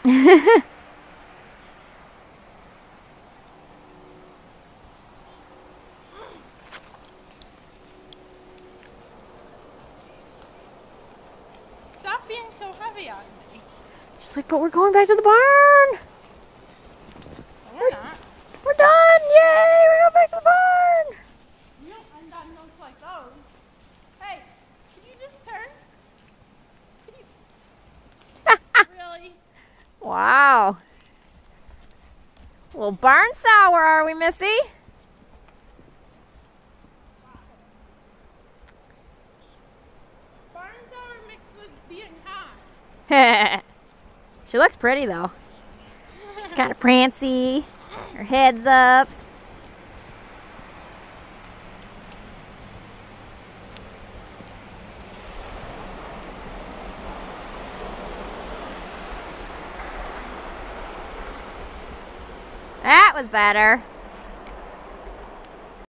Stop being so heavy on me. She's like, but we're going back to the barn. No, we're not. We're done. Yay, we're going back to the barn. You don't end on notes like those. Hey, can you just turn? Can you? Really? Wow. Well, barn sour, are we, Missy? Barn sour mixed with being hot. She looks pretty, though. She's kind of prancy. Her head's up. That was better.